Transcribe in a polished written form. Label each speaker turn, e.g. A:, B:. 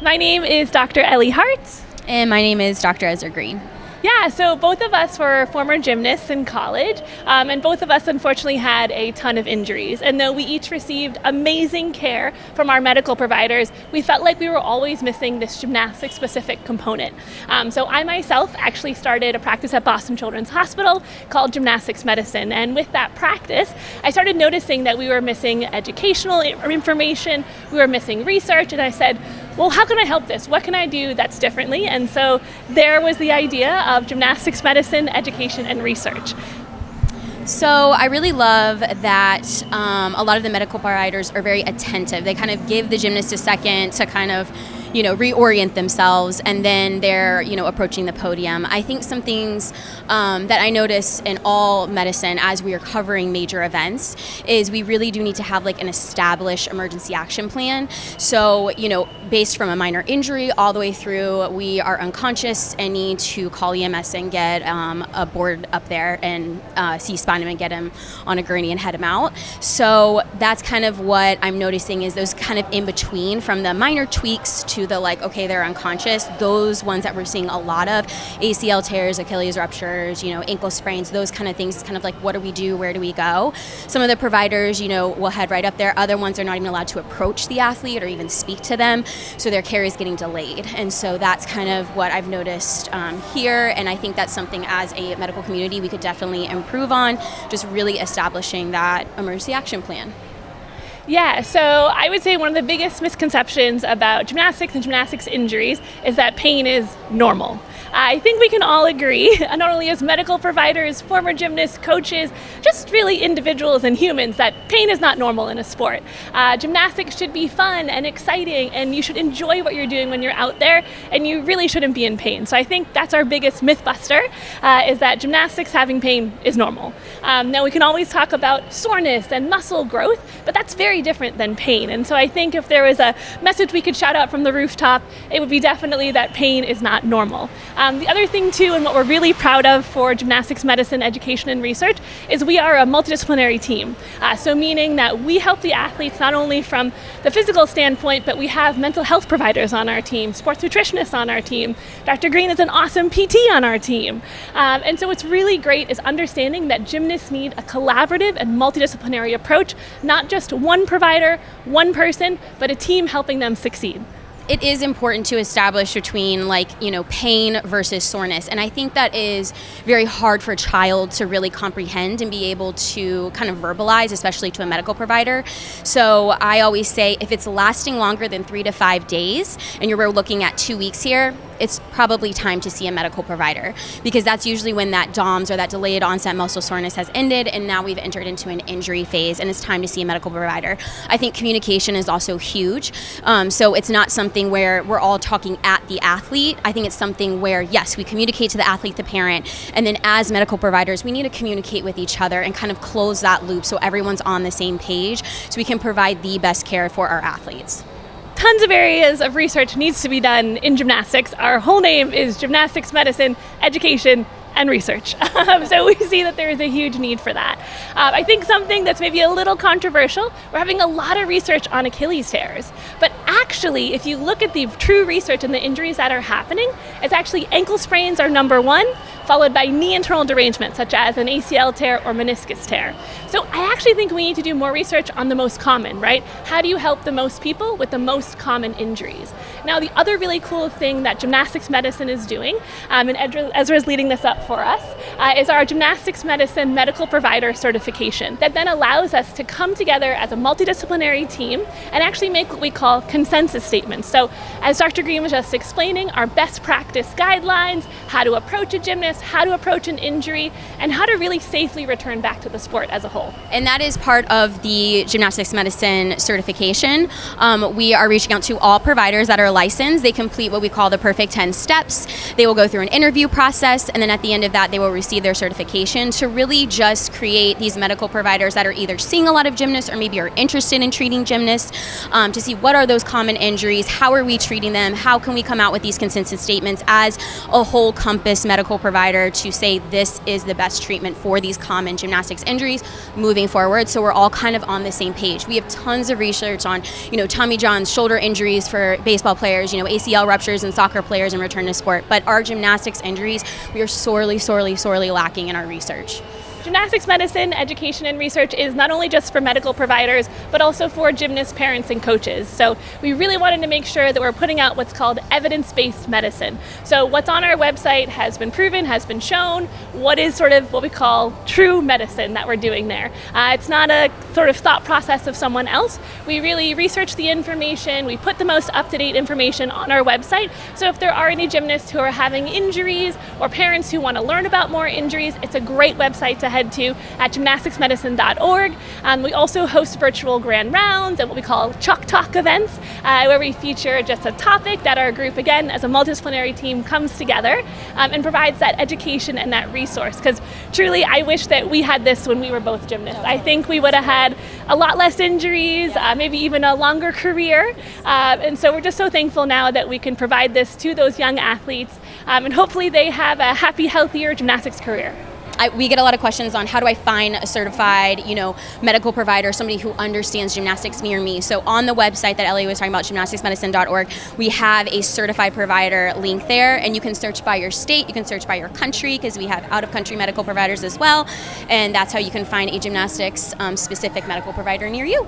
A: My name is Dr. Ellie Hart.
B: And my name is Dr. Ezra Green.
A: Yeah, so both of us were former gymnasts in college, and both of us unfortunately had a ton of injuries. And though we each received amazing care from our medical providers, we felt like we were always missing this gymnastics-specific component. So I myself actually started a practice at Boston Children's Hospital called Gymnastics Medicine. And with that practice, I started noticing that we were missing educational information, we were missing research, and I said, well, how can I help this? What can I do that's differently? And so there was the idea of gymnastics medicine, education, and research.
B: So I really love that a lot of the medical providers are very attentive. They kind of give the gymnast a second to kind of, reorient themselves, and then they're, approaching the podium. I think some things that I notice in all medicine as we are covering major events is we really do need to have like an established emergency action plan. So, based from a minor injury all the way through, we are unconscious and need to call EMS and get a board up there and C-spine him and get him on a gurney and head him out. So that's kind of what I'm noticing is those kind of in between, from the minor tweaks to the okay, they're unconscious, those ones that we're seeing a lot of, ACL tears, Achilles ruptures, ankle sprains, those kind of things. It's kind of like, what do we do? Where do we go? Some of the providers, will head right up there. Other ones are not even allowed to approach the athlete or even speak to them. So their care is getting delayed. And so that's kind of what I've noticed here. And I think that's something as a medical community we could definitely improve on, just really establishing that emergency action plan.
A: Yeah, so I would say one of the biggest misconceptions about gymnastics and gymnastics injuries is that pain is normal. I think we can all agree, not only as medical providers, former gymnasts, coaches, just really individuals and humans, that pain is not normal in a sport. Gymnastics should be fun and exciting, and you should enjoy what you're doing when you're out there, and you really shouldn't be in pain. So I think that's our biggest myth buster, is that gymnastics having pain is normal. Now we can always talk about soreness and muscle growth, but that's very different than pain. And so I think if there was a message we could shout out from the rooftop, it would be definitely that pain is not normal. The other thing too, and what we're really proud of for gymnastics medicine, education, and research, is we are a multidisciplinary team. So meaning that we help the athletes not only from the physical standpoint, but we have mental health providers on our team, sports nutritionists on our team. Dr. Green is an awesome PT on our team. And so what's really great is understanding that gymnasts need a collaborative and multidisciplinary approach, not just one provider, one person, but a team helping them succeed.
B: It is important to establish between pain versus soreness. And I think that is very hard for a child to really comprehend and be able to kind of verbalize, especially to a medical provider. So I always say if it's lasting longer than 3 to 5 days and you're looking at 2 weeks here, it's probably time to see a medical provider, because that's usually when that DOMS or that delayed onset muscle soreness has ended and now we've entered into an injury phase and it's time to see a medical provider. I think communication is also huge. So it's not something where we're all talking at the athlete. I think it's something where, yes, we communicate to the athlete, the parent, and then as medical providers, we need to communicate with each other and kind of close that loop so everyone's on the same page so we can provide the best care for our athletes.
A: Tons of areas of research needs to be done in gymnastics. Our whole name is Gymnastics Medicine, Education, and Research. So we see that there is a huge need for that. I think something that's maybe a little controversial, we're having a lot of research on Achilles tears. But actually, if you look at the true research and the injuries that are happening, it's actually ankle sprains are number one, followed by knee internal derangement, such as an ACL tear or meniscus tear. So I actually think we need to do more research on the most common, right? How do you help the most people with the most common injuries? Now, the other really cool thing that gymnastics medicine is doing, and Ezra is leading this up for us, is our gymnastics medicine medical provider certification that then allows us to come together as a multidisciplinary team and actually make what we call consensus statements. So as Dr. Green was just explaining, our best practice guidelines, how to approach a gymnast, how to approach an injury, and how to really safely return back to the sport as a whole.
B: And that is part of the gymnastics medicine certification. We are reaching out to all providers that are licensed. They complete what we call the perfect 10 steps. They will go through an interview process, and then at the end of that, they will receive their certification to really just create these medical providers that are either seeing a lot of gymnasts or maybe are interested in treating gymnasts, to see what are those common injuries, how are we treating them, how can we come out with these consistent statements as a whole compass medical provider to say this is the best treatment for these common gymnastics injuries moving forward, so we're all kind of on the same page. We have tons of research on, Tommy John's shoulder injuries for baseball players, ACL ruptures in soccer players in return to sport, but our gymnastics injuries, we are sorely lacking in our research.
A: Gymnastics medicine, education, and research is not only just for medical providers, but also for gymnast parents and coaches. So we really wanted to make sure that we're putting out what's called evidence-based medicine. So what's on our website has been proven, has been shown. What is sort of what we call true medicine that we're doing there. It's not a sort of thought process of someone else. We really research the information. We put the most up-to-date information on our website. So if there are any gymnasts who are having injuries or parents who want to learn about more injuries, it's a great website to head to at gymnasticsmedicine.org. We also host virtual grand rounds and what we call Chalk Talk events, where we feature just a topic that our group, again, as a multidisciplinary team, comes together and provides that education and that resource. Because truly, I wish that we had this when we were both gymnasts. I think we would have had a lot less injuries, maybe even a longer career. And so we're just so thankful now that we can provide this to those young athletes, and hopefully they have a happy, healthier gymnastics career.
B: We get a lot of questions on how do I find a certified, medical provider, somebody who understands gymnastics near me. So on the website that Ellie was talking about, gymnasticsmedicine.org, we have a certified provider link there, and you can search by your state, you can search by your country, because we have out-of-country medical providers as well, and that's how you can find a gymnastics specific medical provider near you.